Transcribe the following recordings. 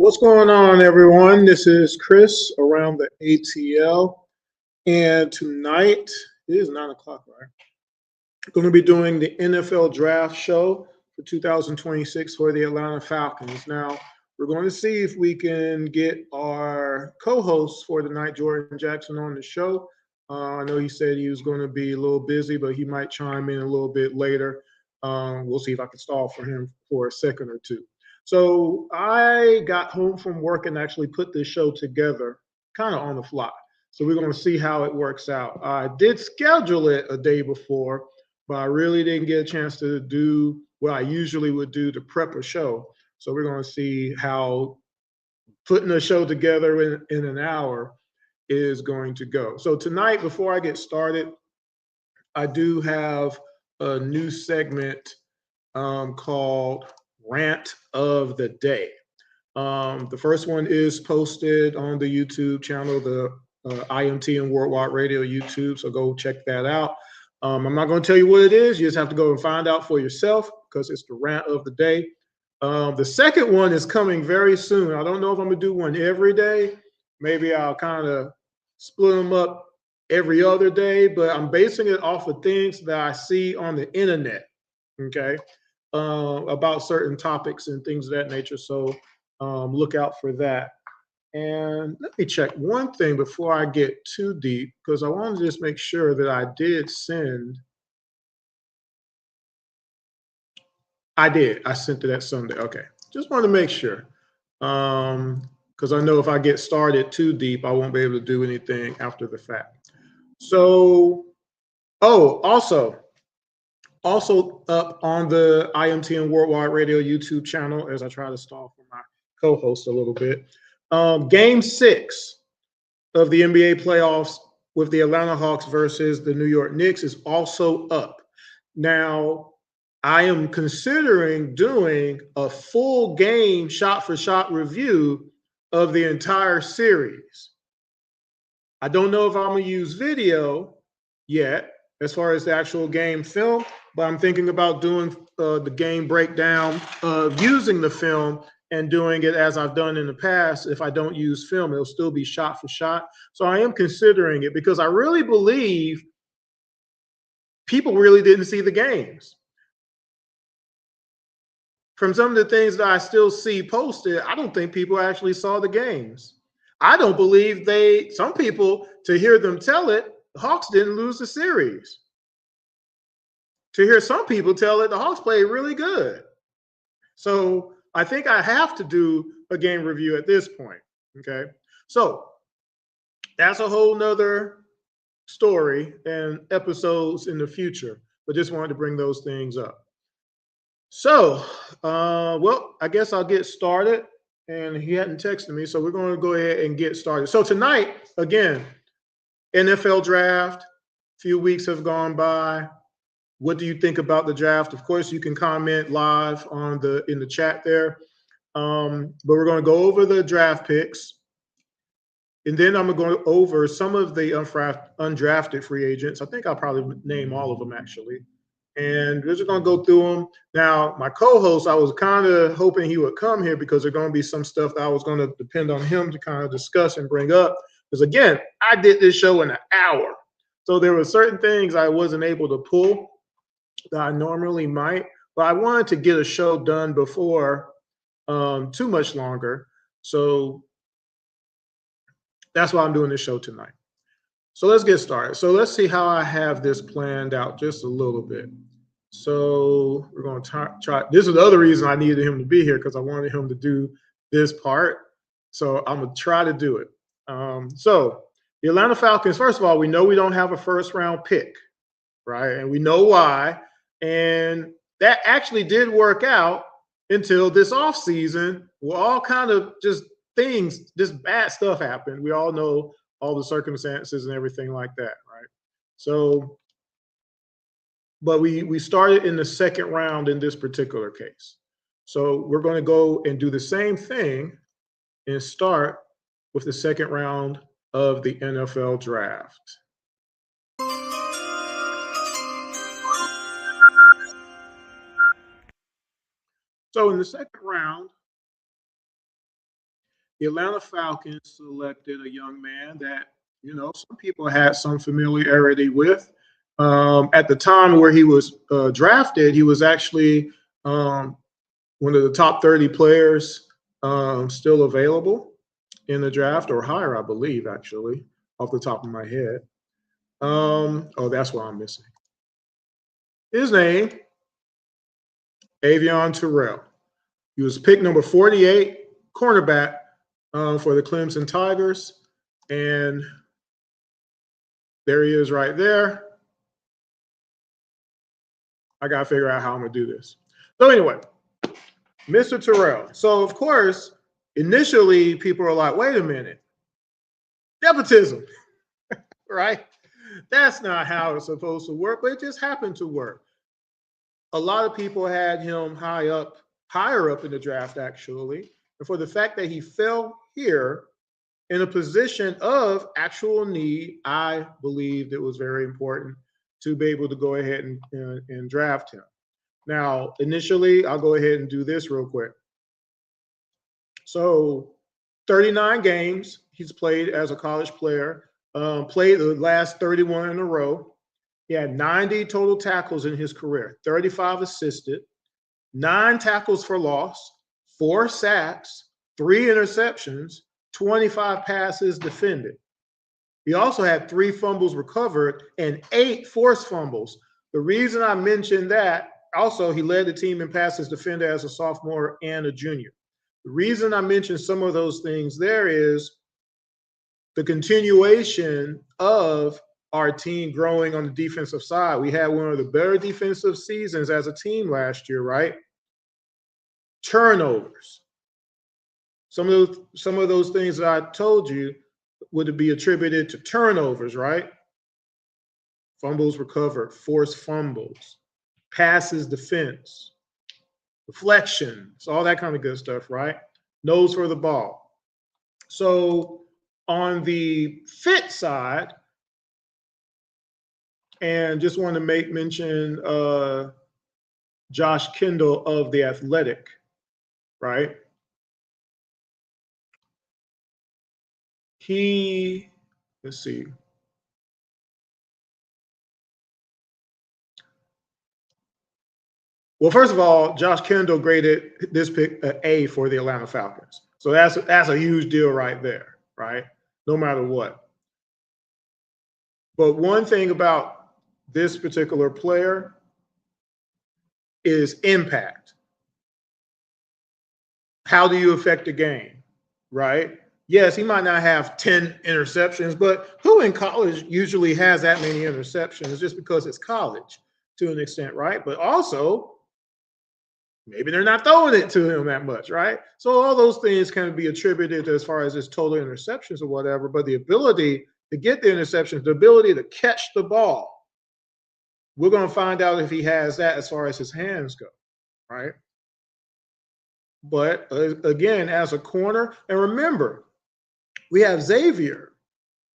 What's going on, everyone? This is Chris around the ATL, and tonight it is 9 o'clock, right? Going to be doing the NFL draft show for 2026 for the Atlanta Falcons. Now, we're going to see if we can get our co-host for the night, Jordan Jackson, on the show. I know he said he was going to be a little busy, but he might chime in a little bit later. We'll see if I can stall for him for a second or two. So I got home from work and actually put this show together kind of on the fly. So we're going to see how it works out. I did schedule it a day before, but I really didn't get a chance to do what I usually would do to prep a show. So we're going to see how putting a show together in an hour is going to go. So tonight, before I get started, I do have a new segment called Rant of the Day. The first one is posted on the YouTube channel, the IMT and Worldwide Radio YouTube. So go check that out. I'm not going to tell you what it is. You just have to go and find out for yourself because it's the rant of the day. The second one is coming very soon. I don't know if I'm going to do one every day. Maybe I'll kind of split them up every other day, but I'm basing it off of things that I see on the internet, okay, about certain topics and things of that nature. So look out for that. And let me check one thing before I get too deep, because I want to just make sure that I did send. I did. I sent it that Sunday. Okay. Just want to make sure. Because I know if I get started too deep, I won't be able to do anything after the fact. So, also up on the IMT and Worldwide Radio YouTube channel, as I try to stall for my co-host a little bit. Game 6 of the NBA playoffs with the Atlanta Hawks versus the New York Knicks is also up. Now, I am considering doing a full game shot-for-shot review of the entire series. I don't know if I'm going to use video yet as far as the actual game film, but I'm thinking about doing the game breakdown of using the film and doing it as I've done in the past. If I don't use film, it'll still be shot for shot. So I am considering it because I really believe people really didn't see the games. From some of the things that I still see posted, I don't think people actually saw the games. I don't believe some people, to hear them tell it, the Hawks didn't lose the series. To hear some people tell it, the Hawks played really good. So I think I have to do a game review at this point. Okay. So that's a whole nother story and episodes in the future, but just wanted to bring those things up. So, well, I guess I'll get started. And he hadn't texted me, so we're going to go ahead and get started. So tonight, again, NFL draft. Few weeks have gone by. What do you think about the draft? Of course, you can comment live in the chat there. But we're going to go over the draft picks. And then I'm going to go over some of the undrafted free agents. I think I'll probably name all of them, actually. And we're just going to go through them. Now, my co-host, I was kind of hoping he would come here because there's going to be some stuff that I was going to depend on him to kind of discuss and bring up. Because, again, I did this show in an hour. So there were certain things I wasn't able to pull that I normally might. But I wanted to get a show done before too much longer. So that's why I'm doing this show tonight. So let's get started. So let's see how I have this planned out just a little bit. So we're going to try. This is the other reason I needed him to be here, because I wanted him to do this part. So I'm going to try to do it. So the Atlanta Falcons, first of all, we know we don't have a first round pick, right? And we know why. And that actually did work out until this offseason, where all kind of just bad stuff happened. We all know all the circumstances and everything like that, right? So, but we started in the second round in this particular case. So we're going to go and do the same thing and start with the second round of the NFL draft. So in the second round, the Atlanta Falcons selected a young man that, some people had some familiarity with. At the time where he was drafted, he was actually one of the top 30 players still available in the draft, or higher, I believe, actually, off the top of my head. Oh, that's what I'm missing. His name, Avion Terrell. He was pick number 48, cornerback for the Clemson Tigers. And there he is right there. I got to figure out how I'm going to do this. So anyway, Mr. Terrell. So, of course, initially people are like, wait a minute. Nepotism, right? That's not how it's supposed to work, but it just happened to work. A lot of people had him higher up in the draft, actually. And for the fact that he fell here in a position of actual need, I believed it was very important to be able to go ahead and draft him. Now, initially, I'll go ahead and do this real quick. So 39 games he's played as a college player, played the last 31 in a row. He had 90 total tackles in his career, 35 assisted, 9 tackles for loss, 4 sacks, 3 interceptions, 25 passes defended. He also had 3 fumbles recovered and 8 forced fumbles. The reason I mentioned that, also, he led the team in passes defended as a sophomore and a junior. The reason I mentioned some of those things there is the continuation of our team growing on the defensive side. We had one of the better defensive seasons as a team last year, right? Turnovers. Some of those things that I told you would be attributed to turnovers, right? Fumbles recovered, forced fumbles, passes defense, deflections, all that kind of good stuff, right? Nose for the ball. So on the fit side, and just want to make mention Josh Kendall of The Athletic, right? Let's see. Well, first of all, Josh Kendall graded this pick an A for the Atlanta Falcons. So that's a huge deal right there, right? No matter what. But one thing about this particular player is impact. How do you affect the game, right? Yes, he might not have 10 interceptions, but who in college usually has that many interceptions just because it's college to an extent, right? But also, maybe they're not throwing it to him that much, right? So all those things can be attributed as far as his total interceptions or whatever, but the ability to get the interceptions, the ability to catch the ball, we're going to find out if he has that as far as his hands go, right? But again, as a corner, and remember, we have Xavier.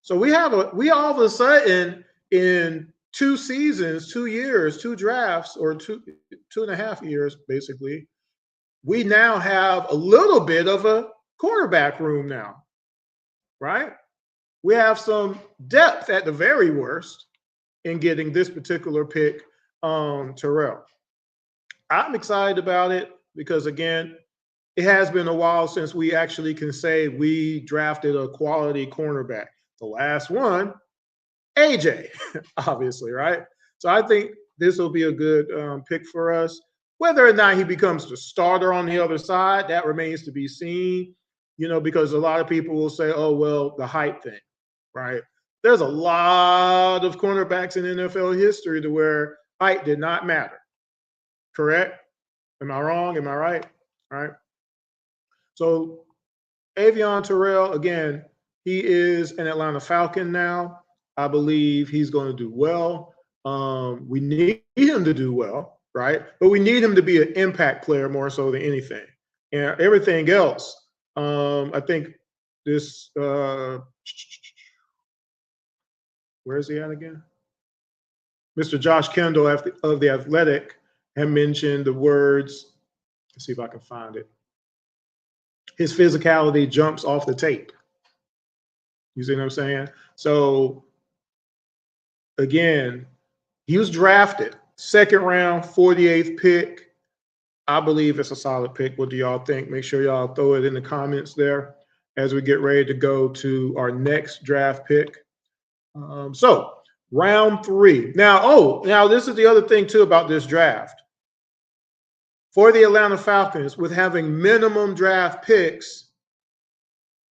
So we all of a sudden in 2 seasons, 2 years, 2 drafts, or 2.5 years, basically, we now have a little bit of a cornerback room now, right? We have some depth at the very worst in getting this particular pick, Terrell. I'm excited about it because, again, it has been a while since we actually can say we drafted a quality cornerback. The last one, AJ, obviously, right? So I think this will be a good pick for us. Whether or not he becomes the starter on the other side, that remains to be seen, because a lot of people will say, oh, well, the height thing, right? There's a lot of cornerbacks in NFL history to where height did not matter, correct? Am I wrong? Am I right? All right. So Avion Terrell, again, he is an Atlanta Falcon now. I believe he's going to do well. We need him to do well, right? But we need him to be an impact player more so than anything. And everything else, I think this, where is he at again? Mr. Josh Kendall of The Athletic had mentioned the words, let's see if I can find it. his physicality jumps off the tape. You see what I'm saying? So again, he was drafted second round, 48th pick. I believe it's a solid pick. What do y'all think? Make sure y'all throw it in the comments there as we get ready to go to our next draft pick. So round 3. Now this is the other thing too about this draft. For the Atlanta Falcons, with having minimum draft picks,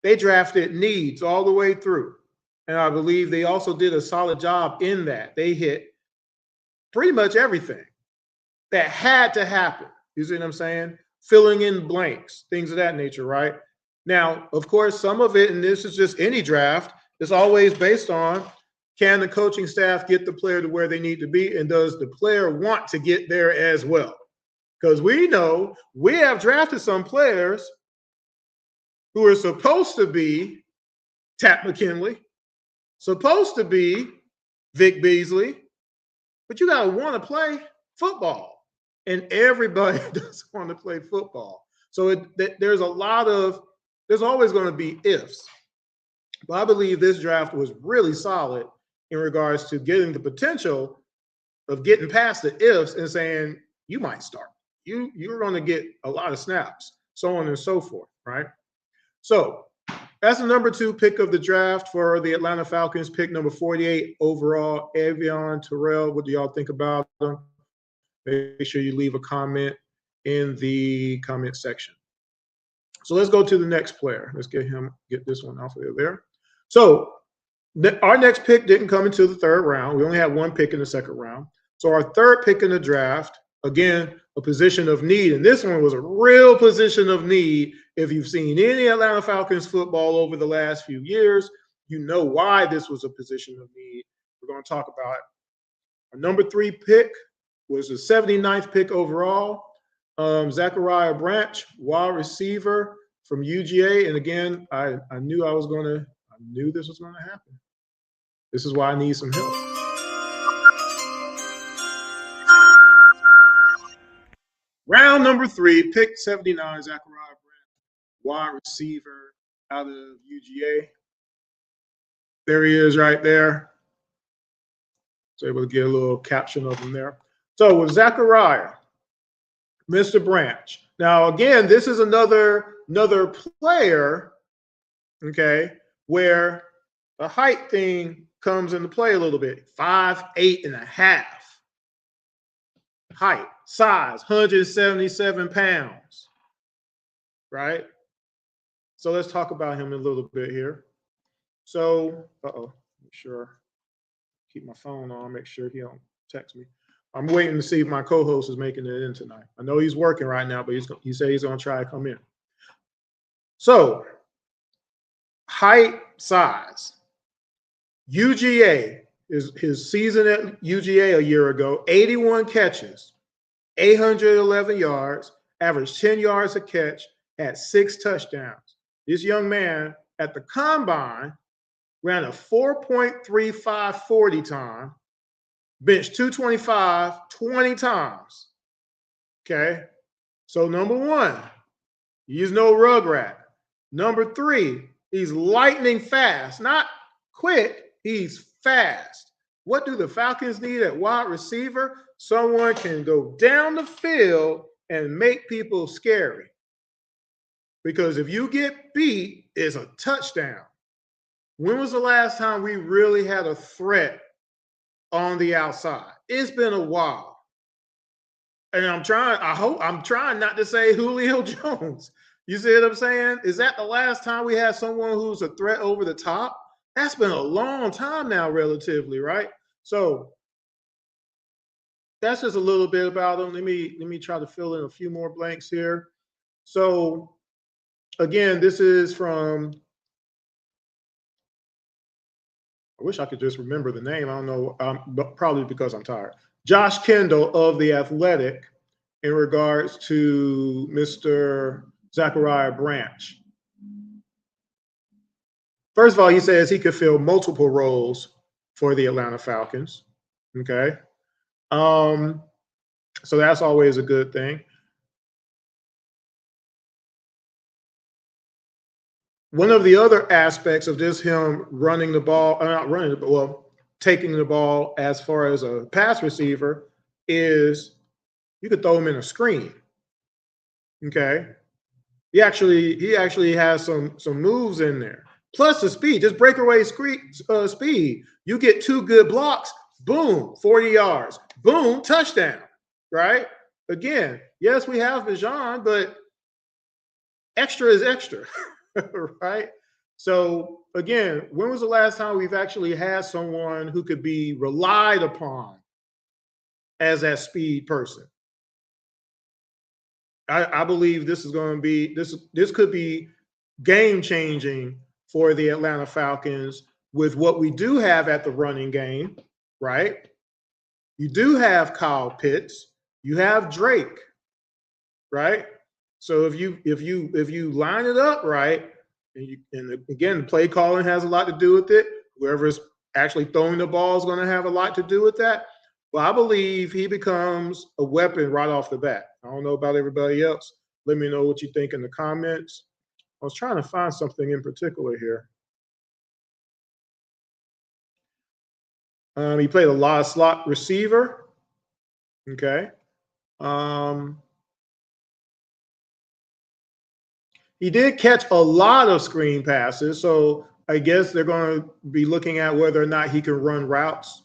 they drafted needs all the way through. And I believe they also did a solid job in that. They hit pretty much everything that had to happen. You see what I'm saying? Filling in blanks, things of that nature, right? Now, of course, some of it, and this is just any draft, is always based on, can the coaching staff get the player to where they need to be, and does the player want to get there as well? Because we know we have drafted some players who are supposed to be Tat McKinley, supposed to be Vic Beasley, but you got to want to play football. And everybody doesn't want to play football. So there's always going to be ifs. But I believe this draft was really solid in regards to getting the potential of getting past the ifs and saying, you might start. You're going to get a lot of snaps, so on and so forth, right? So that's the number 2 pick of the draft for the Atlanta Falcons, pick number 48 overall, Avion Terrell. What do y'all think about him? Make sure you leave a comment in the comment section. So let's go to the next player. Let's get this one off of there. So our next pick didn't come into the 3rd round. We only had 1 pick in the 2nd round. So our 3rd pick in the draft, again, a position of need. And this one was a real position of need. If you've seen any Atlanta Falcons football over the last few years, you know why this was a position of need. We're going to talk about it. Our number 3 pick was the 79th pick overall. Zachariah Branch, wide receiver from UGA. And again, I knew this was going to happen. This is why I need some help. Round number 3, pick 79, Zachariah Branch, wide receiver out of UGA. There he is right there. So able to get a little caption of him there. So with Zachariah, Mr. Branch. Now, again, this is another player, okay, where the height thing comes into play a little bit. 5'8.5". Height, size, 177 pounds, right? So let's talk about him a little bit here. So, make sure, keep my phone on, make sure he don't text me. I'm waiting to see if my co-host is making it in tonight. I know he's working right now, but he said he's going to try to come in. So, height, size. UGA, his season at UGA a year ago, 81 catches, 811 yards, averaged 10 yards a catch, had 6 touchdowns. This young man at the combine ran a 4.35 40 time, benched 225 20 times. Okay. So number 1, he's no rugrat. Number 3, he's lightning fast. Not quick, he's fast. What do the Falcons need at wide receiver? Someone can go down the field and make people scary. Because if you get beat, it's a touchdown. When was the last time we really had a threat on the outside? It's been a while. And I'm trying not to say Julio Jones. You see what I'm saying? Is that the last time we had someone who's a threat over the top? That's been a long time now, relatively, right? So that's just a little bit about him. Let me try to fill in a few more blanks here. So again, this is from, I wish I could just remember the name. I don't know, but probably because I'm tired. Josh Kendall of The Athletic in regards to Mr. Zachariah Branch. First of all, he says he could fill multiple roles for the Atlanta Falcons. Okay. So that's always a good thing. one of the other aspects of this him running the ball, not running, but well, taking the ball as far as a pass receiver is you could throw him in a screen. Okay. He actually has some moves in there. Plus the speed, just breakaway speed. You get 2 good blocks, boom, 40 yards, boom, touchdown, right? Again, yes, we have Bijan, but extra is extra, right? So again, when was the last time we've actually had someone who could be relied upon as that speed person? I believe this is going to be this could be game changing for the Atlanta Falcons with what we do have at the running game, right? You do have Kyle Pitts, you have Drake, right? So if you line it up right, and again, the play calling has a lot to do with it. Whoever's actually throwing the ball is going to have a lot to do with that. Well, I believe he becomes a weapon right off the bat. I don't know about everybody else. Let me know what you think in the comments. I was trying to find something in particular here. He played a lot of slot receiver. Okay. He did catch a lot of screen passes, so I guess they're going to be looking at whether or not he can run routes.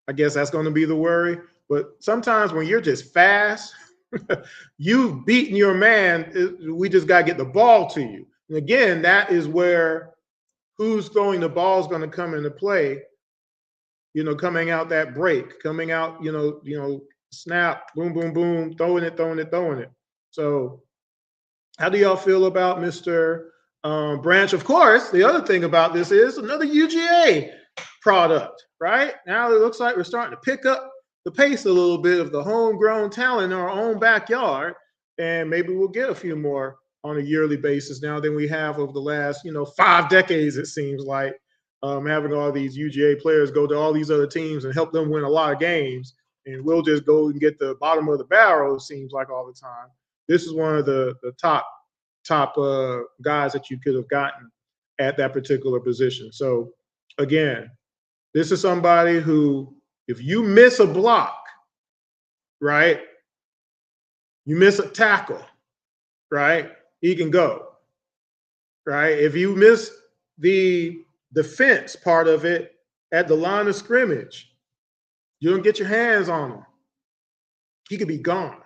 I guess that's going to be the worry. But sometimes when you're just fast, you've beaten your man. We just got to get the ball to you. And again, that is where who's throwing the ball is going to come into play. You know, coming out that break, coming out, snap, boom, boom, boom, throwing it. So how do y'all feel about Mr. Branch? Of course, the other thing about this is another UGA product, right? Now it looks like we're starting to pick up the pace a little bit of the homegrown talent in our own backyard, and maybe we'll get a few more on a yearly basis now than we have over the last, 5 decades, it seems like, having all these UGA players go to all these other teams and help them win a lot of games, and we'll just go and get the bottom of the barrel, it seems like, all the time. This is one of the top guys that you could have gotten at that particular position. So again, this is somebody who, if you miss a block, right, you miss a tackle, right, he can go, right? If you miss the defense part of it at the line of scrimmage, you don't get your hands on him, he could be gone.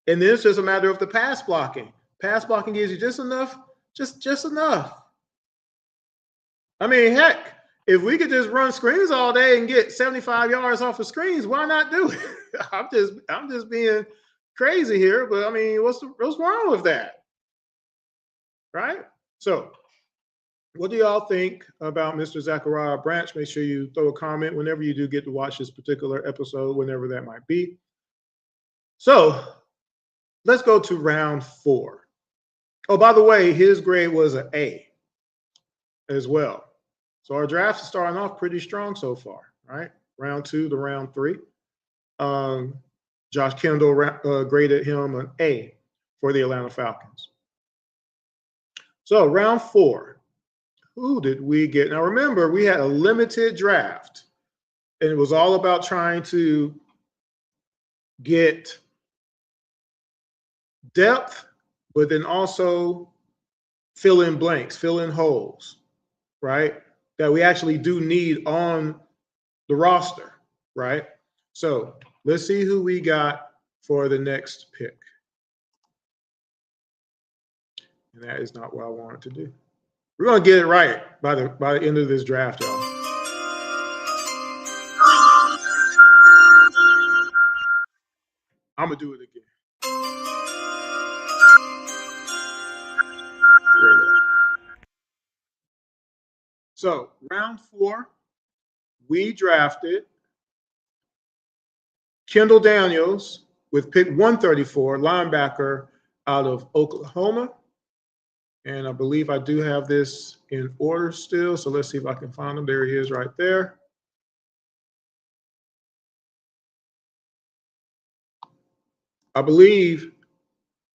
And then it's just a matter of the pass blocking. Pass blocking gives you just enough, just enough. I mean, heck, if we could just run screens all day and get 75 yards off of screens, why not do it? I'm just being crazy here, but I mean, what's wrong with that? Right? So, what do y'all think about Mr. Zachariah Branch? Make sure you throw a comment whenever you do get to watch this particular episode, whenever that might be. So, let's go to round 4. Oh, by the way, his grade was an A as well. So our draft is starting off pretty strong so far, right? Round 2 to round 3. Josh Kendall graded him an A for the Atlanta Falcons. So round 4, who did we get? Now remember, we had a limited draft, and it was all about trying to get depth, but then also fill in blanks, fill in holes, right? That we actually do need on the roster, right? So let's see who we got for the next pick. And that is not what I wanted to do. We're gonna get it right by the end of this draft, y'all. I'm gonna do it again. So round 4, we drafted Kendall Daniels with pick 134, linebacker out of Oklahoma. And I believe I do have this in order still. So let's see if I can find him. There he is right there. I believe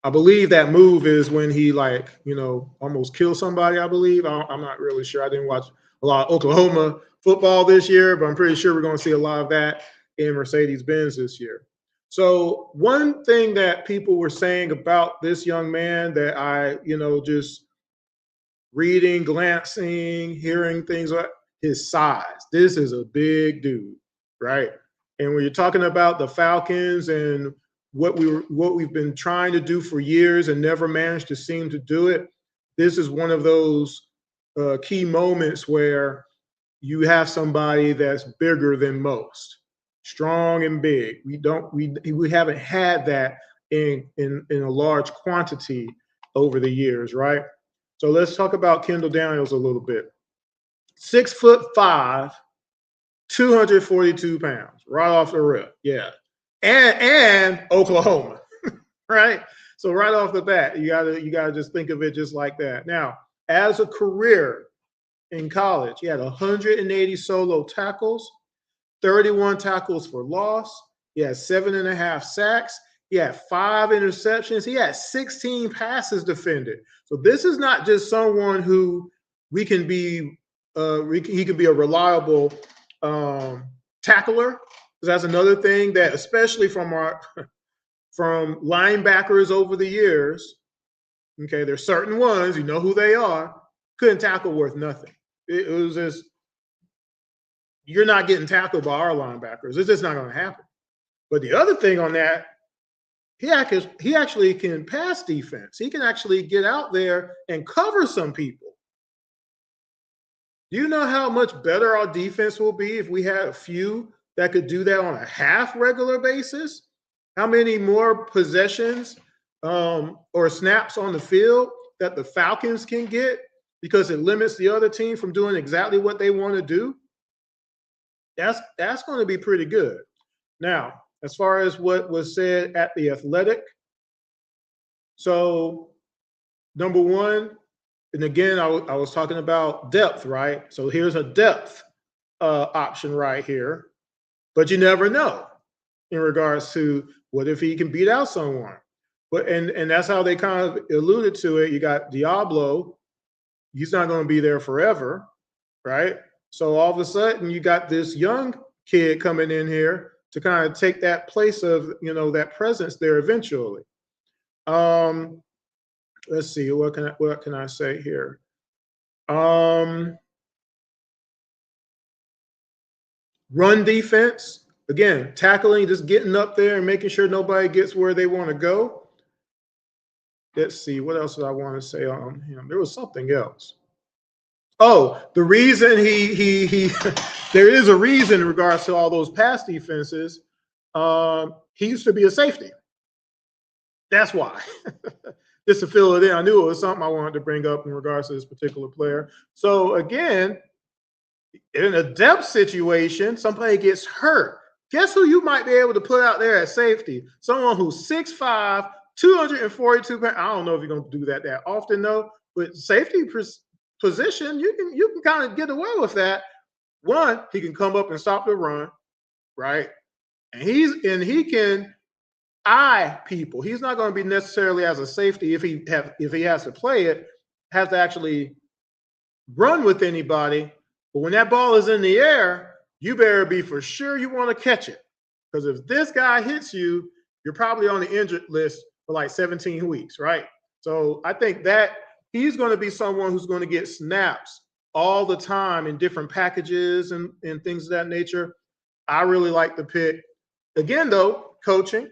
I believe that move is when he almost killed somebody. I believe. I'm not really sure. I didn't watch a lot of Oklahoma football this year, but I'm pretty sure we're going to see a lot of that in Mercedes-Benz this year. So one thing that people were saying about this young man that I, just reading, glancing, hearing things like his size. This is a big dude, right? And when you're talking about the Falcons and what we've been trying to do for years and never managed to seem to do it, this is one of those key moments where you have somebody that's bigger than most, strong and big. We haven't had that in a large quantity over the years, right? So let's talk about Kendall Daniels a little bit. 6'5", 242 pounds, right off the rip. Yeah. And Oklahoma, right? So right off the bat, you gotta just think of it just like that. Now, as a career in college, he had 180 solo tackles, 31 tackles for loss. He had 7.5 sacks. He had 5 interceptions. He had 16 passes defended. So this is not just someone who he can be a reliable tackler. That's another thing that, especially from linebackers over the years, okay, there's certain ones, you know who they are, couldn't tackle worth nothing. It was just, you're not getting tackled by our linebackers. It's just not going to happen. But the other thing on that, he actually can pass defense. He can actually get out there and cover some people. Do you know how much better our defense will be if we had a few that could do that on a half regular basis? How many more possessions or snaps on the field that the Falcons can get because it limits the other team from doing exactly what they want to do? That's going to be pretty good. Now, as far as what was said at The Athletic, so number one, and again, I was talking about depth, right? So here's a depth option right here, but you never know in regards to what if he can beat out someone. But and that's how they kind of alluded to it. You got Diablo, he's not going to be there forever, right? So all of a sudden, you got this young kid coming in here to kind of take that place of, that presence there eventually. Let's see, what can I say here? Run defense, again, tackling, just getting up there and making sure nobody gets where they want to go. Let's see, what else did I want to say on him? There was something else. Oh, the reason he there is a reason in regards to all those pass defenses. He used to be a safety. That's why. Just to fill it in, I knew it was something I wanted to bring up in regards to this particular player. So again, in a depth situation, somebody gets hurt. Guess who you might be able to put out there at safety? Someone who's 6'5", 242 pounds. I don't know if you're going to do that often though, but safety position, you can kind of get away with that. One, he can come up and stop the run, right? And he can eye people. He's not going to be necessarily as a safety if he has to play it, has to actually run with anybody. But when that ball is in the air, you better be for sure you want to catch it. Because if this guy hits you, you're probably on the injured list for like 17 weeks, right? So I think that he's going to be someone who's going to get snaps all the time in different packages and things of that nature. I really like the pick. Again, though, coaching.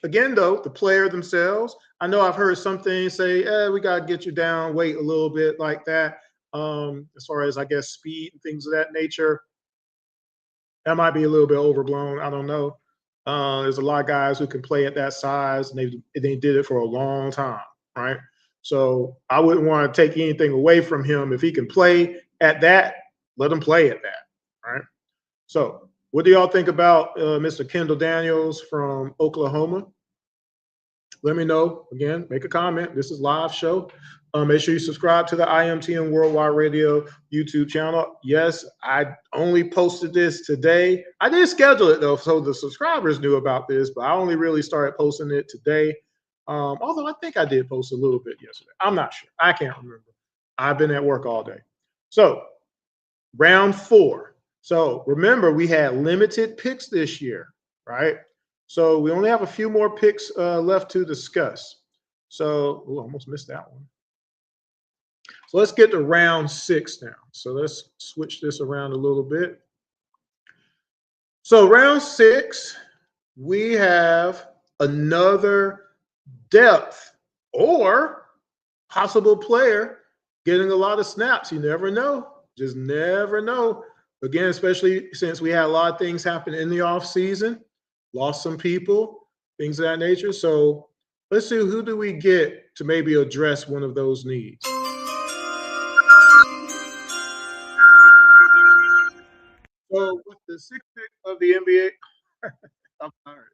Again, though, the player themselves. I know I've heard some things say, we got to get you down, weight a little bit like that. As far as, I guess, speed and things of that nature. That might be a little bit overblown. I don't know. There's a lot of guys who can play at that size, and they did it for a long time, right? So I wouldn't want to take anything away from him. If he can play at that, let him play at that, right? So what do y'all think about Mr. Kendall Daniels from Oklahoma? Let me know. Again, make a comment. This is a live show. Make sure you subscribe to the IMTN Worldwide Radio YouTube channel. Yes, I only posted this today. I did schedule it, though, so the subscribers knew about this, but I only really started posting it today. Although I think I did post a little bit yesterday. I'm not sure. I can't remember. I've been at work all day. So round 4. So remember, we had limited picks this year, right? So we only have a few more picks left to discuss. So, almost missed that one. So let's get to round 6 now. So let's switch this around a little bit. So round 6, we have another depth or possible player getting a lot of snaps. You never know. Just never know. Again, especially since we had a lot of things happen in the offseason, lost some people, things of that nature. So let's see, who do we get to maybe address one of those needs? So with the 6th pick of the NBA, I'm tired.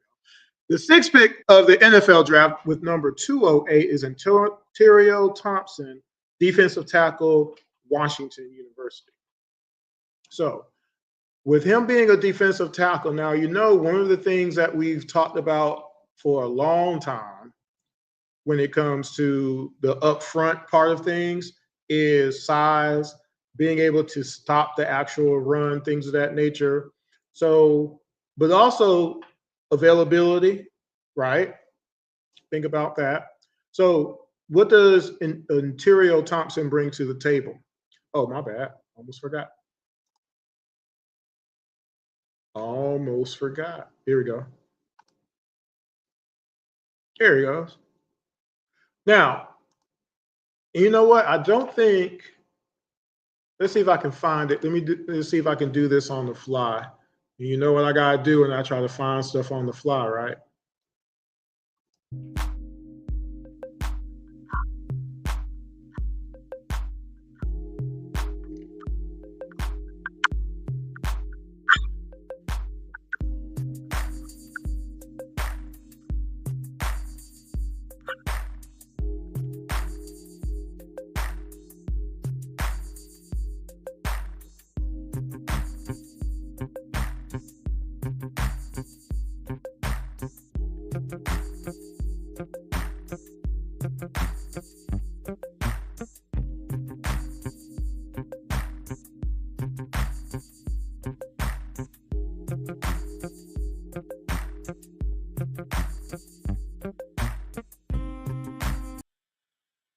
The 6th pick of the NFL draft with number 208 is Ontario Thompson, defensive tackle, Washington University. So with him being a defensive tackle, now, one of the things that we've talked about for a long time when it comes to the upfront part of things is size, being able to stop the actual run, things of that nature. So, but also availability, right? Think about that. So, what does Ontario Thompson bring to the table? Oh, my bad. Almost forgot. Almost forgot. Here we go. Here he goes. Now, you know what? I don't think. Let's see if I can find it. Let's see if I can do this on the fly. You know what I gotta do when I try to find stuff on the fly, right?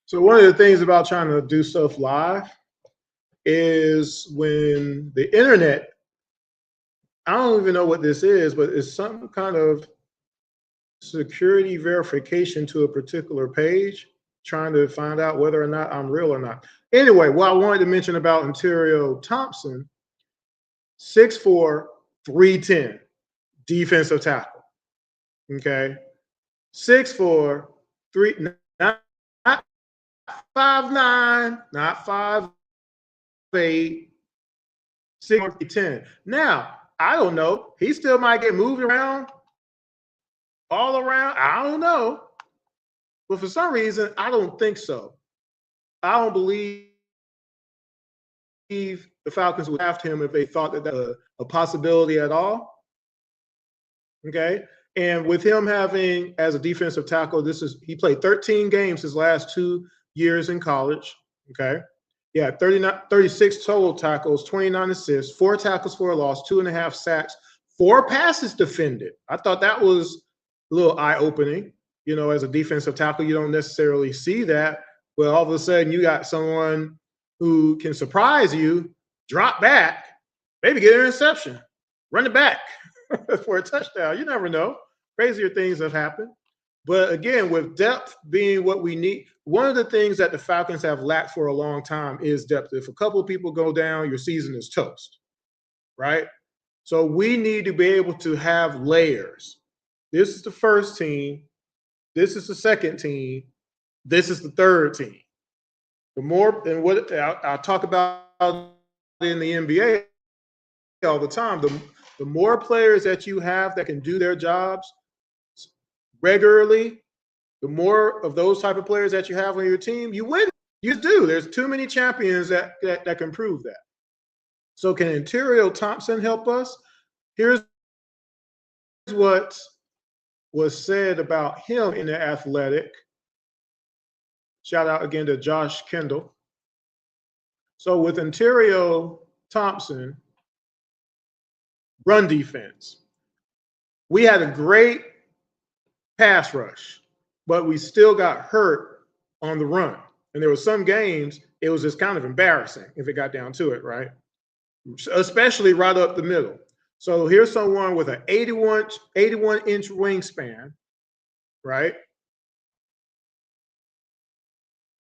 So one of the things about trying to do stuff live is when the internet, I don't even know what this is, but it's some kind of security verification to a particular page, trying to find out whether or not I'm real or not. Anyway, what I wanted to mention about Ontario Thompson, 6'4", 310, defensive tackle. Okay. 6'4", 3, not 5'9", not 5'8", 6'10". Now, I don't know. He still might get moved around, all around. I don't know. But for some reason, I don't think so. I don't believe the Falcons would draft him if they thought that was a possibility at all. Okay. And with him having, as a defensive tackle, he played 13 games his last 2 years in college. Okay. Yeah, 36 total tackles, 29 assists, 4 tackles for a loss, 2.5 sacks, 4 passes defended. I thought that was a little eye-opening. As a defensive tackle, you don't necessarily see that. But all of a sudden, you got someone who can surprise you, drop back, maybe get an interception, run it back for a touchdown. You never know. Crazier things have happened. But again, with depth being what we need, one of the things that the Falcons have lacked for a long time is depth. If a couple of people go down, your season is toast, right? So we need to be able to have layers. This is the first team. This is the second team. This is the third team. The more, and what I talk about in the NBA all the time, the more players that you have that can do their jobs regularly, the more of those type of players that you have on your team, you win. You do. There's too many champions that can prove that. So can Ontario Thompson help us? Here's what was said about him in The Athletic. Shout out again to Josh Kendall. So with Ontario Thompson, run defense, we had a great pass rush, but we still got hurt on the run. And there were some games, it was just kind of embarrassing if it got down to it, right? Especially right up the middle. So here's someone with an 81-inch wingspan, right?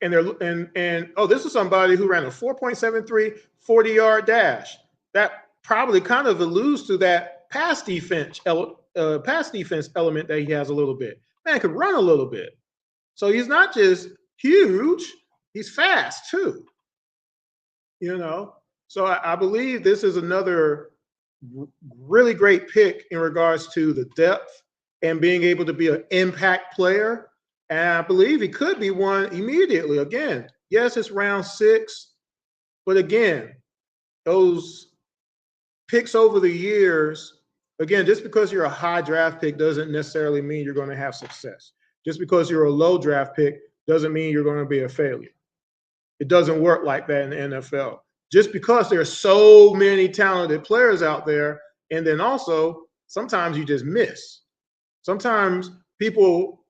And this is somebody who ran a 4.73 40-yard dash. That probably kind of alludes to that pass defense element that he has a little bit. Man could run a little bit. So he's not just huge, he's fast too. You know, so I believe this is another really great pick in regards to the depth and being able to be an impact player. And I believe he could be one immediately. Again, yes, it's round 6, but again, those picks over the years, again, just because you're a high draft pick doesn't necessarily mean you're going to have success. Just because you're a low draft pick doesn't mean you're going to be a failure. It doesn't work like that in the NFL. Just because there are so many talented players out there, and then also sometimes you just miss. Sometimes people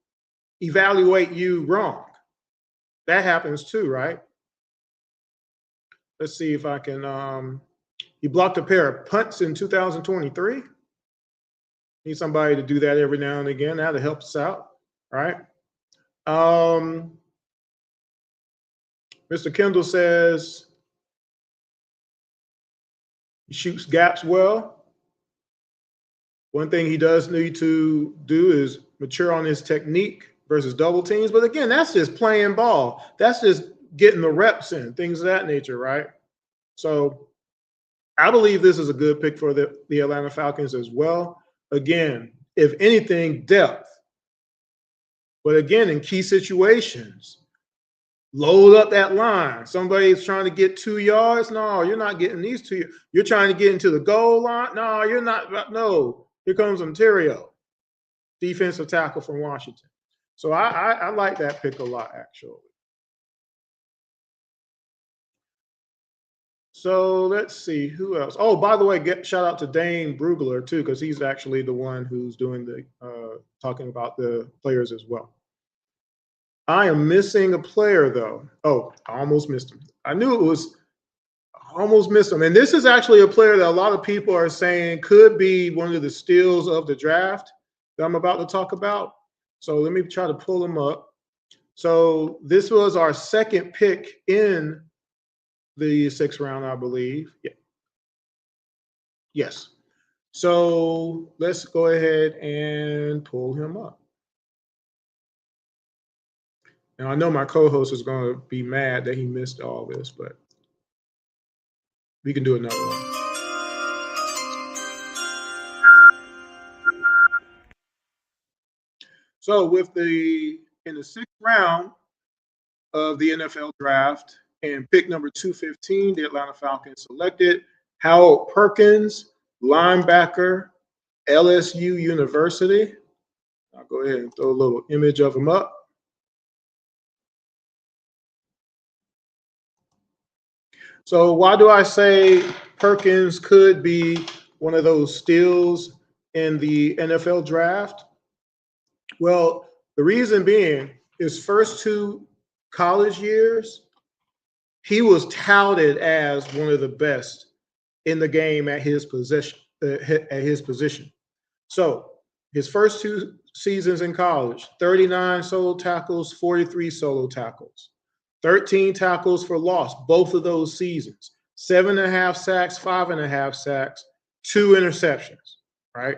evaluate you wrong. That happens too, right? Let's see if I can. He blocked a pair of punts in 2023. Need somebody to do that every now and again. That'll help us out, right? Mr. Kendall says he shoots gaps well. One thing he does need to do is mature on his technique versus double teams. But again, that's just playing ball. That's just getting the reps in, things of that nature, right? So I believe this is a good pick for the Atlanta Falcons as well. Again, if anything, depth. But again, in key situations, load up that line. Somebody's trying to get 2 yards. No, you're not getting these 2. You're trying to get into the goal line. No, you're not. No, here comes Ontario, defensive tackle from Washington. So I like that pick a lot, actually. So let's see who else. Oh, by the way, shout out to Dane Brugler too, because he's actually the one who's doing the talking about the players as well. I am missing a player though. Oh, I almost missed him. I knew it was. I almost missed him. And this is actually a player that a lot of people are saying could be one of the steals of the draft that I'm about to talk about. So let me try to pull him up. So this was our second pick in the 6th round, I believe. Yeah. Yes. So let's go ahead and pull him up. Now I know my co-host is going to be mad that he missed all this, but we can do another one. So in the 6th round of the NFL draft and pick number 215, the Atlanta Falcons selected Harold Perkins, linebacker, LSU University. I'll go ahead and throw a little image of him up. So why do I say Perkins could be one of those steals in the NFL draft? Well, the reason being his first 2 college years, he was touted as one of the best in the game at his position. So his first 2 seasons in college, 39 solo tackles, 43 solo tackles, 13 tackles for loss, both of those seasons, 7.5 sacks, 5.5 sacks, 2 interceptions, right?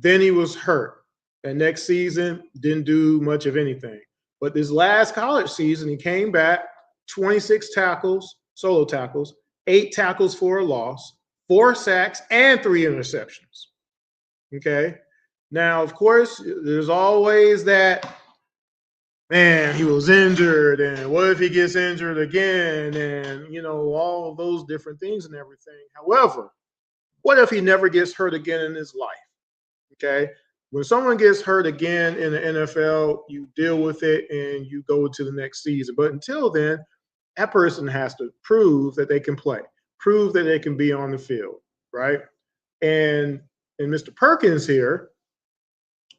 Then he was hurt. And next season, didn't do much of anything. But this last college season, he came back, 26 tackles, solo tackles, 8 tackles for a loss, 4 sacks, and 3 interceptions. Okay? Now, of course, there's always that, man, he was injured, and what if he gets injured again, and, you know, all of those different things and everything. However, what if he never gets hurt again in his life? Okay? When someone gets hurt again in the NFL, you deal with it and you go to the next season. But until then, that person has to prove that they can play, prove that they can be on the field, right? And Mr. Perkins here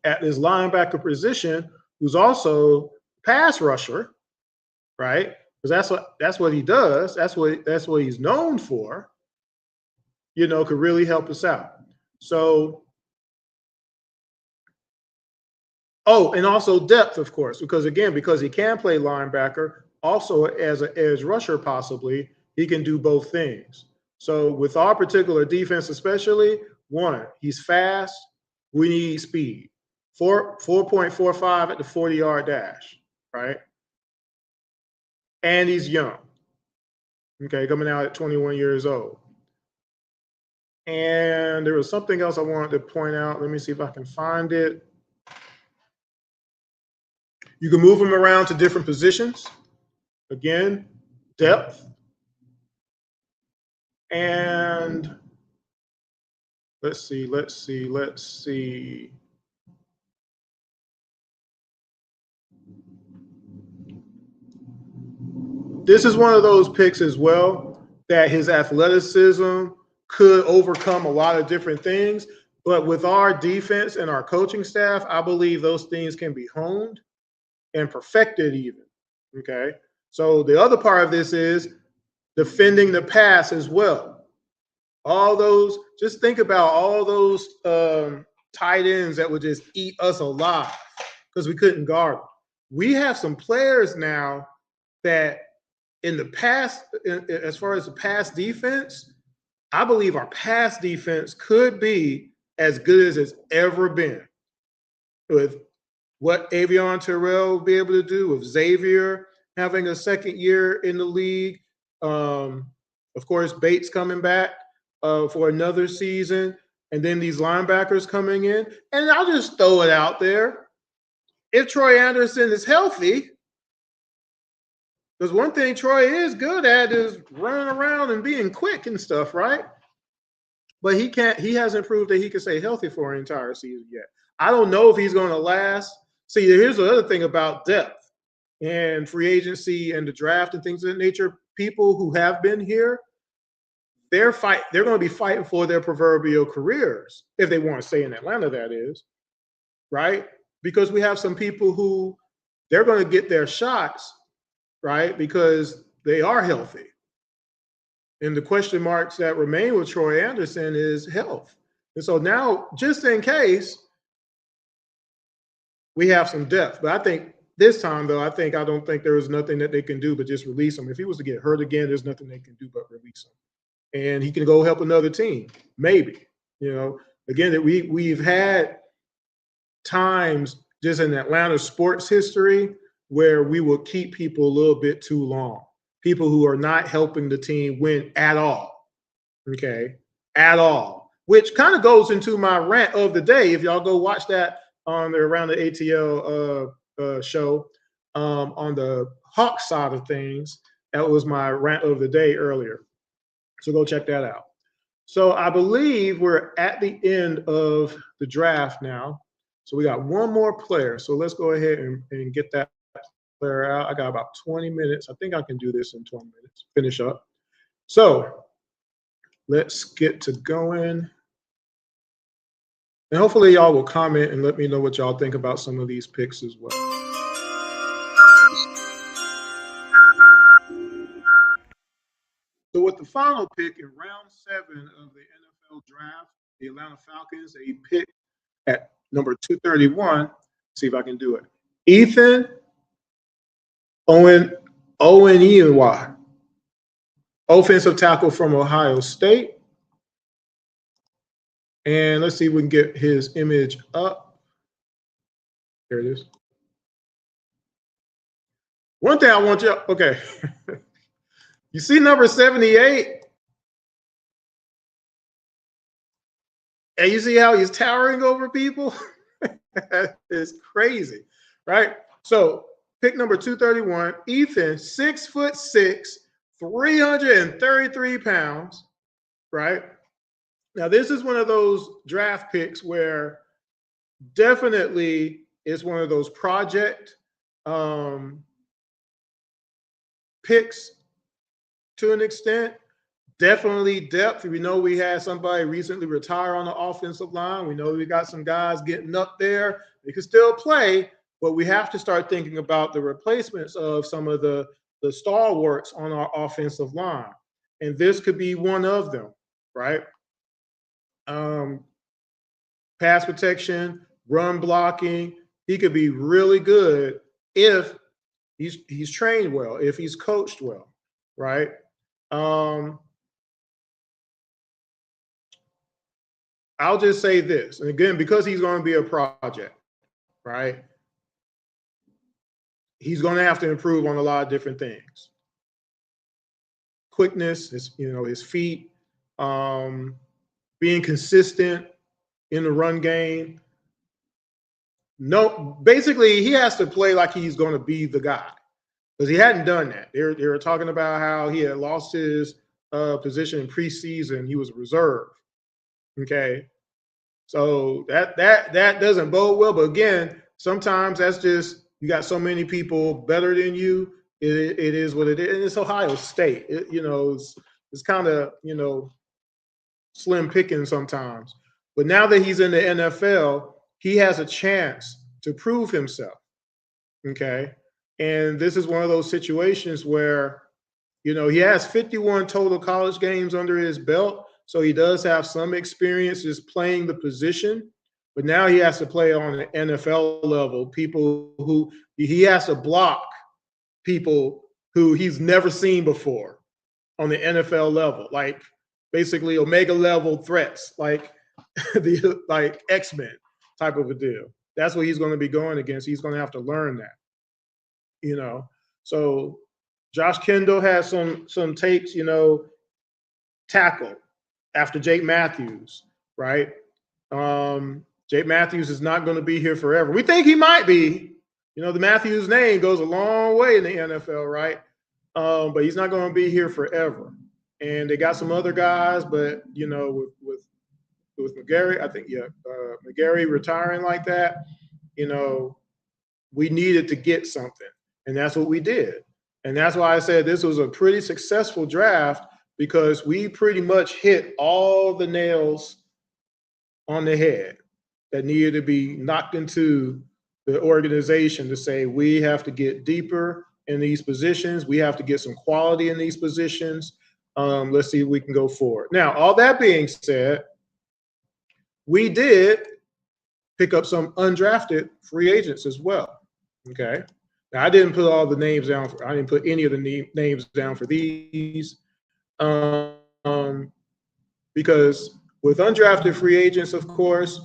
at this linebacker position, who's also pass rusher, right? Because that's what he does. That's what he's known for. You know, could really help us out. So, oh, and also depth, of course, because he can play linebacker, also as an edge rusher, possibly he can do both things. So, with our particular defense, especially, one, he's fast. We need speed. 4.45 at the 40-yard dash, right? And he's young. Okay, coming out at 21 years old. And there was something else I wanted to point out. Let me see if I can find it. You can move him around to different positions. Again, depth. And let's see. This is one of those picks as well that his athleticism could overcome a lot of different things. But with our defense and our coaching staff, I believe those things can be honed and perfected even. Okay. So the other part of this is defending the pass as well. All those, just think about all those tight ends that would just eat us alive because we couldn't guard them. We have some players now that in the past, as far as the pass defense, I believe our pass defense could be as good as it's ever been. With what Avion Terrell will be able to do, with Xavier having a second year in the league, of course, Bates coming back for another season, and then these linebackers coming in. And I'll just throw it out there. If Troy Anderson is healthy, because one thing Troy is good at is running around and being quick and stuff, right? But he hasn't proved that he can stay healthy for an entire season yet. I don't know if he's going to last. See, here's the other thing about depth and free agency and the draft and things of that nature. People who have been here, they're going to be fighting for their proverbial careers if they want to stay in Atlanta, that is, right? Because we have some people who they're going to get their shots, right? Because they are healthy. And the question marks that remain with Troy Anderson is health. And so now, just in case, we have some depth. But I think this time, though, I don't think there is nothing that they can do but just release him. If he was to get hurt again, there's nothing they can do but release him. And he can go help another team, maybe. You know, again, that we've had times just in Atlanta sports history where we will keep people a little bit too long. People who are not helping the team win at all, okay, at all, which kind of goes into my rant of the day. If y'all go watch that on the Around the ATL show on the Hawks side of things, that was my rant of the day earlier. So go check that out. So I believe we're at the end of the draft now. So we got one more player. So let's go ahead and get that player out. I got about 20 minutes. I think I can do this in 20 minutes, finish up. So let's get to going. And hopefully y'all will comment and let me know what y'all think about some of these picks as well. So with the final pick in round 7 of the NFL draft, the Atlanta Falcons, they picked at number 231. See if I can do it. Ethan Oweniyi, offensive tackle from Ohio State. And let's see if we can get his image up. There it is. One thing I want you, okay. You see number 78? And you see how he's towering over people? It's crazy, right? So pick number 231, Ethan, 6'6", 333 pounds, right? Now, this is one of those draft picks where definitely is one of those project um, picks to an extent. Definitely depth. We know we had somebody recently retire on the offensive line. We know we got some guys getting up there. They can still play, but we have to start thinking about the replacements of some of the stalwarts on our offensive line. And this could be one of them, right? Um, Pass protection, run blocking. He could be really good if he's trained well, if he's coached well, right? Um, I'll just say this, and again, because he's going to be a project, right? He's going to have to improve on a lot of different things. Quickness, his feet, um, being consistent in the run game. No, basically, he has to play like he's going to be the guy because he hadn't done that. They were talking about how he had lost his position in preseason. He was a reserve. Okay, so that doesn't bode well. But again, sometimes that's just you got so many people better than you. It is what it is, and it's Ohio State. It's kind of slim picking sometimes. But now that he's in the NFL, he has a chance to prove himself. Okay, and this is one of those situations where he has 51 total college games under his belt. So he does have some experience just playing the position, but now he has to play on an NFL level. People who he has to block people who he's never seen before on the NFL level, like basically Omega level threats, like like X-Men type of a deal. That's what he's going to be going against. He's going to have to learn that, So Josh Kendall has some takes, tackle after Jake Matthews, right? Jake Matthews is not going to be here forever. We think he might be. The Matthews name goes a long way in the NFL, right? But he's not going to be here forever. And they got some other guys, but with McGarry, I think McGarry retiring like that, we needed to get something, and that's what we did. And that's why I said this was a pretty successful draft because we pretty much hit all the nails on the head that needed to be knocked into the organization to say we have to get deeper in these positions. We have to get some quality in these positions. Let's see if we can go forward. Now, all that being said, we did pick up some undrafted free agents as well. Okay. Now, I didn't put all the names down. I didn't put any of the names down for these because with undrafted free agents, of course,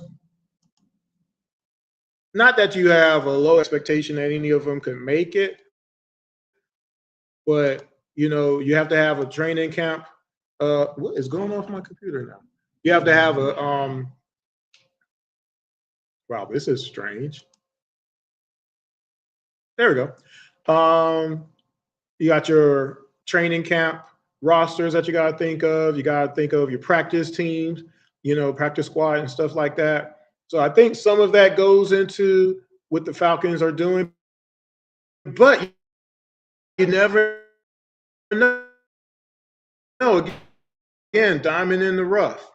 not that you have a low expectation that any of them can make it, but you have to have a training camp. What is going off my computer now? You have to have a wow, this is strange. There we go. You got your training camp rosters that you got to think of. You got to think of your practice teams, practice squad and stuff like that. So I think some of that goes into what the Falcons are doing, but you never know. Again, diamond in the rough.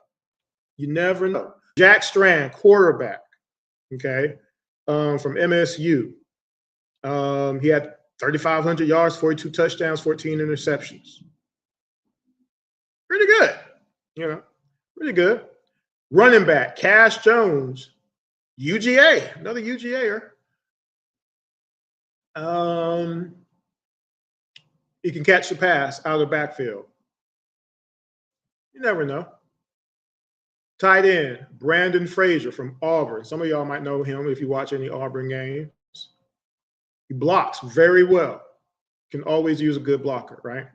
You never know. Jack Strand, quarterback, okay, from MSU. He had 3,500 yards, 42 touchdowns, 14 interceptions. Pretty good, pretty good. Running back, Cash Jones, UGA, another UGA-er. He can catch the pass out of the backfield. You never know. Tight end, Brandon Frazier from Auburn. Some of y'all might know him if you watch any Auburn games. He blocks very well. Can always use a good blocker, right?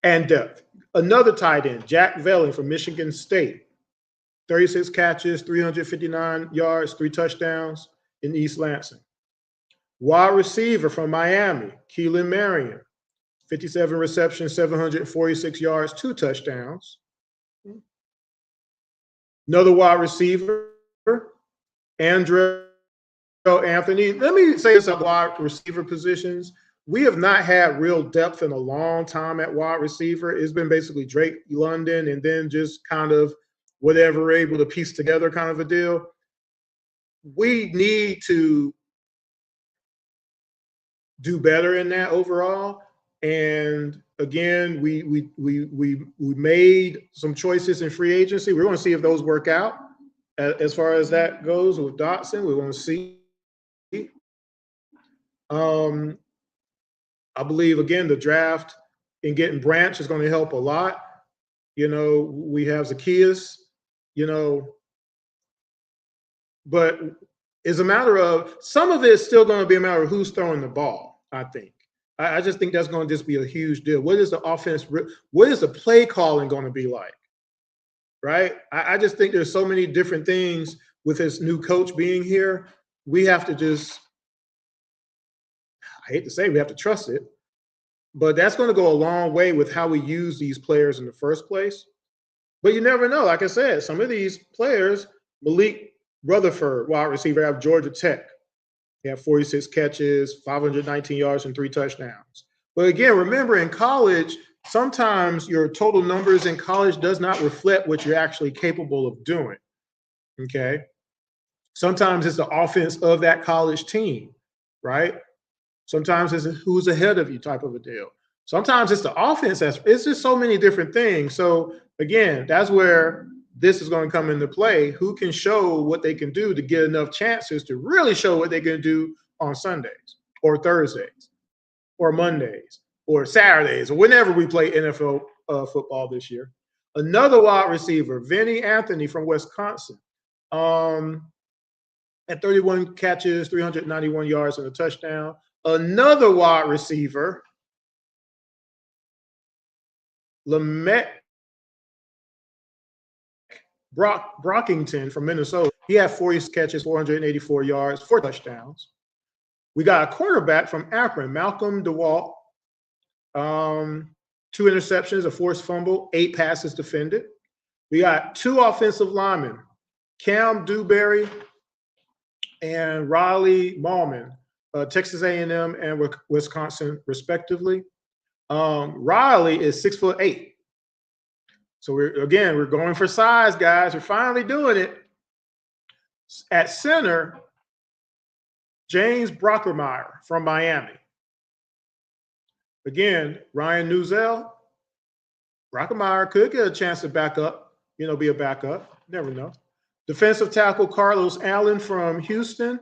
And depth. Another tight end, Jack Velling from Michigan State. 36 catches, 359 yards, 3 touchdowns in East Lansing. Wide receiver from Miami, Keelan Marion. 57 receptions, 746 yards, 2 touchdowns. Another wide receiver, Andrew Anthony. Let me say this about wide receiver positions. We have not had real depth in a long time at wide receiver. It's been basically Drake London and then just kind of whatever we're able to piece together kind of a deal. We need to do better in that overall. And again, we made some choices in free agency. We're going to see if those work out as far as that goes with Dotson. We're going to see. I believe again the draft and getting Branch is going to help a lot. You know, we have Zacchaeus. You know, but it's a matter of some of it's still going to be a matter of who's throwing the ball. I think. I just think that's going to just be a huge deal. What is the offense? What is the play calling going to be like? Right? I just think there's so many different things with this new coach being here. We have to just, I hate to say we have to trust it, but that's going to go a long way with how we use these players in the first place. But you never know. Like I said, some of these players, Malik Rutherford, wide receiver out of Georgia Tech. He had 46 catches, 519 yards, and 3 touchdowns. But again, remember in college, sometimes your total numbers in college does not reflect what you're actually capable of doing. Okay. Sometimes it's the offense of that college team, right? Sometimes it's who's ahead of you type of a deal. Sometimes it's the offense. It's just so many different things. So again, that's where this is going to come into play. Who can show what they can do to get enough chances to really show what they can do on Sundays or Thursdays or Mondays or Saturdays or whenever we play NFL football this year. Another wide receiver, Vinny Anthony from Wisconsin, at 31 catches, 391 yards and a touchdown. Another wide receiver, Lamech Brockington from Minnesota. He had 40 catches, 484 yards, 4 touchdowns. We got a quarterback from Akron, Malcolm DeWalt. 2 interceptions, a forced fumble, 8 passes defended. We got 2 offensive linemen, Cam Dewberry and Riley Mallman, Texas A&M and Wisconsin, respectively. Riley is 6'8". So we're going for size, guys. We're finally doing it. At center, James Brockermeyer from Miami. Again, Ryan Nuzell, Brockermeyer could get a chance to back up, be a backup. Never know. Defensive tackle Carlos Allen from Houston.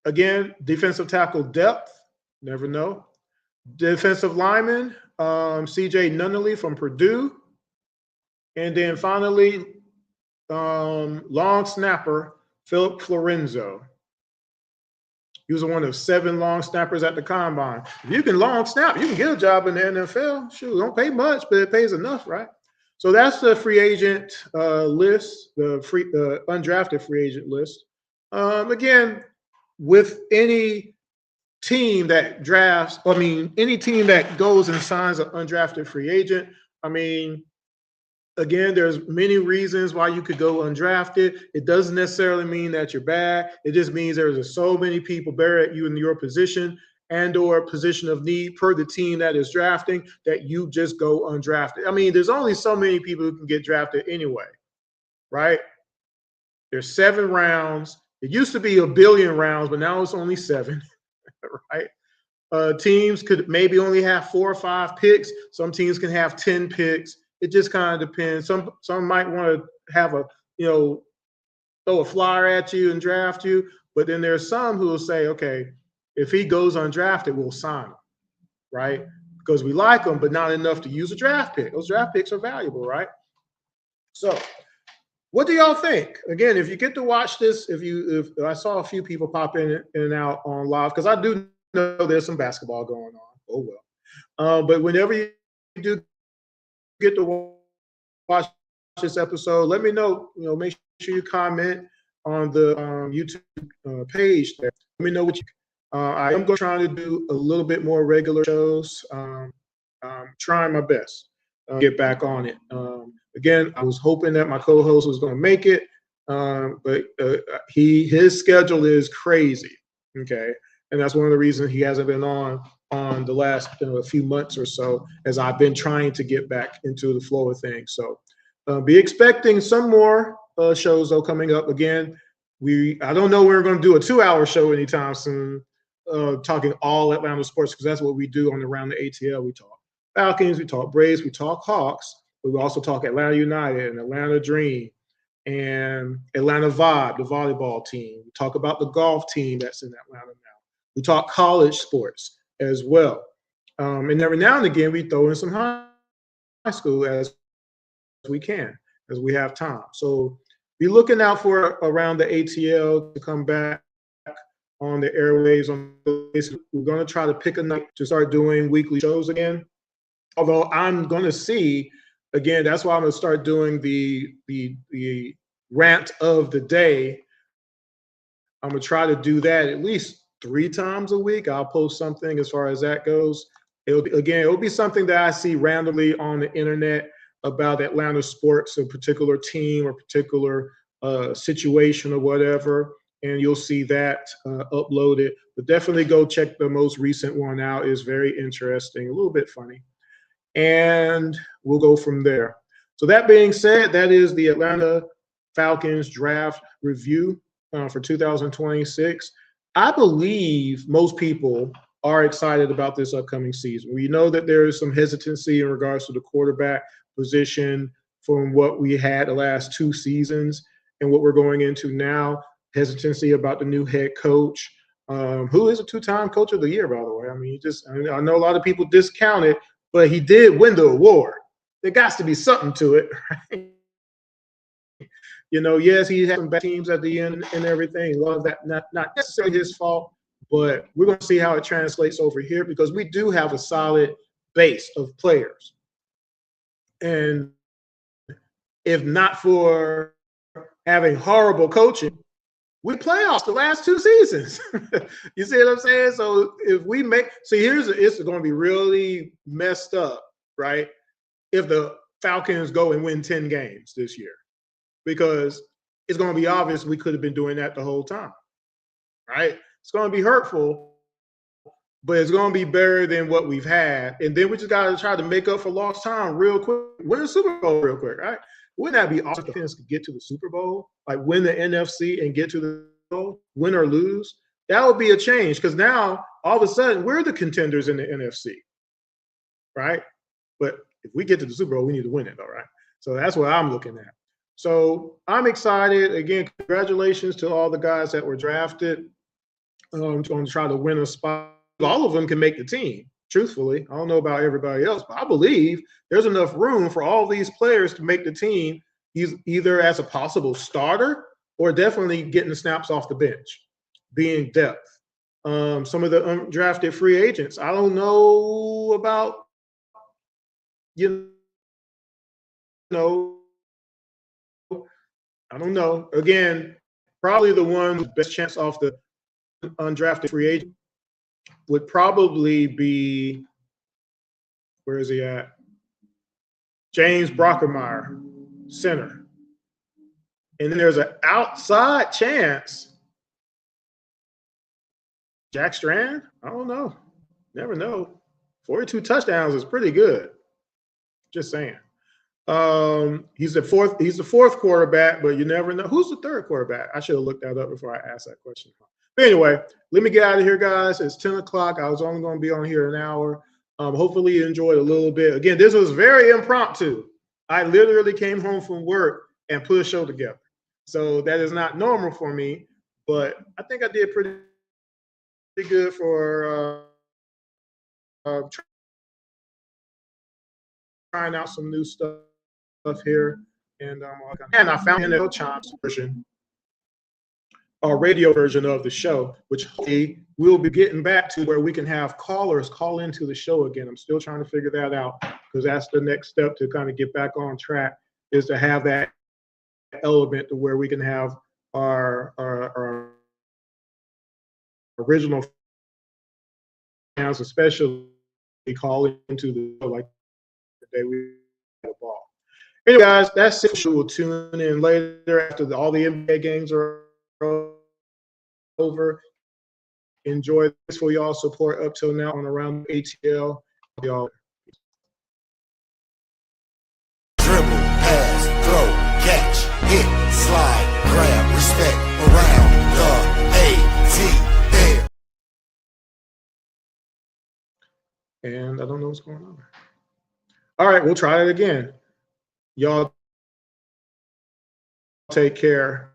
Again, defensive tackle depth. Never know. Defensive lineman, C.J. Nunnally from Purdue. And then finally, long snapper, Philip Florenzo. He was one of 7 long snappers at the combine. If you can long snap, you can get a job in the NFL. Shoot, don't pay much, but it pays enough, right? So that's the free agent list, the undrafted free agent list. Again, with any team that drafts, any team that goes and signs an undrafted free agent, again, there's many reasons why you could go undrafted. It doesn't necessarily mean that you're bad. It just means there's so many people better at you in your position and or position of need per the team that is drafting that you just go undrafted. There's only so many people who can get drafted anyway, right? There's 7 rounds. It used to be 1 billion rounds, but now it's only 7, right? Teams could maybe only have 4 or 5 picks. Some teams can have 10 picks. It just kind of depends. Some might want to have throw a flyer at you and draft you, but then there's some who will say, okay, if he goes undrafted, we'll sign him, right? Because we like him, but not enough to use a draft pick. Those draft picks are valuable, right? So what do y'all think? Again, if you get to watch this, if I saw a few people pop in and out on live, because I do know there's some basketball going on. Oh, well. But whenever you do get to watch this episode, let me know. Make sure you comment on the YouTube page there. Let me know what you. I am trying to do a little bit more regular shows. I'm trying my best. Get back on it. Again, I was hoping that my co-host was going to make it, but his schedule is crazy. Okay, and that's one of the reasons he hasn't been on the last few months or so, as I've been trying to get back into the flow of things. So be expecting some more shows though coming up. Again, I don't know we're going to do a 2-hour show anytime soon, talking all Atlanta sports, because that's what we do on Around the ATL. We talk Falcons, we talk Braves, we talk Hawks. We also talk Atlanta United and Atlanta Dream and Atlanta Vibe, the volleyball team. We talk about the golf team that's in Atlanta now. We talk college sports as well. And every now and again, we throw in some high school as we can, as we have time. So be looking out for Around the ATL to come back on the airwaves. We're going to try to pick a night to start doing weekly shows again. Although I'm going to see, again, that's why I'm going to start doing the rant of the day. I'm going to try to do that at least 3 times a week. I'll post something as far as that goes. It'll be something that I see randomly on the internet about Atlanta sports, a particular team or particular situation or whatever, and you'll see that uploaded. But definitely go check the most recent one out. It's very interesting, a little bit funny. And we'll go from there. So that being said, that is the Atlanta Falcons draft review for 2026. I believe most people are excited about this upcoming season. We know that there is some hesitancy in regards to the quarterback position from what we had the last 2 seasons and what we're going into now. Hesitancy about the new head coach, who is a 2-time coach of the year, by the way. I mean, I know a lot of people discount it, but he did win the award. There got to be something to it, right? Yes, he had some bad teams at the end and everything. A lot of that not necessarily his fault, but we're going to see how it translates over here, because we do have a solid base of players. And if not for having horrible coaching, we playoffs the last 2 seasons. You see what I'm saying? So if we it's going to be really messed up, right? If the Falcons go and win 10 games this year, because it's going to be obvious we could have been doing that the whole time, right? It's going to be hurtful, but it's going to be better than what we've had. And then we just got to try to make up for lost time real quick. Win the Super Bowl real quick, right? Wouldn't that be awesome if the Falcons could get to the Super Bowl, like win the NFC and get to the Super Bowl, win or lose? That would be a change, because now all of a sudden we're the contenders in the NFC, right? But if we get to the Super Bowl, we need to win it, all right? So that's what I'm looking at. So I'm excited. Again, congratulations to all the guys that were drafted to try to win a spot. All of them can make the team, truthfully. I don't know about everybody else, but I believe there's enough room for all these players to make the team, either as a possible starter or definitely getting the snaps off the bench, being depth. Some of the undrafted free agents, I don't know about, I don't know. Again, probably the one with the best chance off the undrafted free agent would probably be, where is he at? James Brockermeyer, center. And then there's an outside chance. Jack Strand? I don't know. Never know. 42 touchdowns is pretty good. Just saying. He's the fourth quarterback, but you never know. Who's the third quarterback? I should have looked that up before I asked that question. But anyway, let me get out of here, guys. It's 10 o'clock. I was only going to be on here an hour. Hopefully you enjoyed a little bit. Again, this was very impromptu. I literally came home from work and put a show together. So that is not normal for me, but I think I did pretty good for trying out some new stuff here. And I found the Chimes version, our radio version of the show, which hopefully we'll be getting back to, where we can have callers call into the show again. I'm still trying to figure that out, because that's the next step to kind of get back on track, is to have that element to where we can have our original fans, especially call into the show like the day we had a ball. Anyway, guys, that's it. We'll tune in later after all the NBA games are over. Enjoy this for y'all support up till now on Around the ATL. Y'all. Dribble, pass, throw, catch, hit, slide, grab, respect, around the ATL. And I don't know what's going on. All right, we'll try it again. Y'all take care.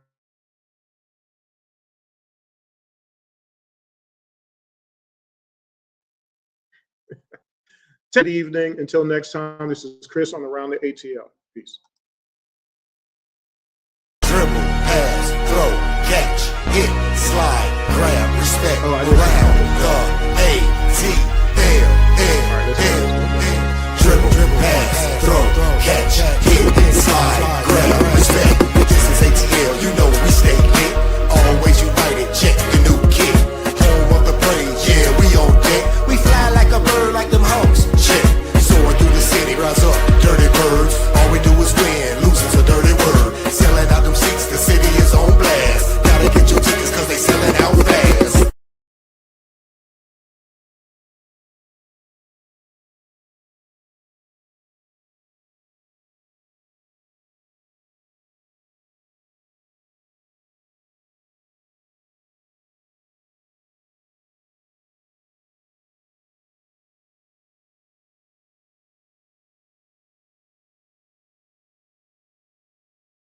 Good evening. Until next time, this is Chris on Around the ATL. Peace. Dribble, pass, throw, catch, hit, slide, grab, respect, around the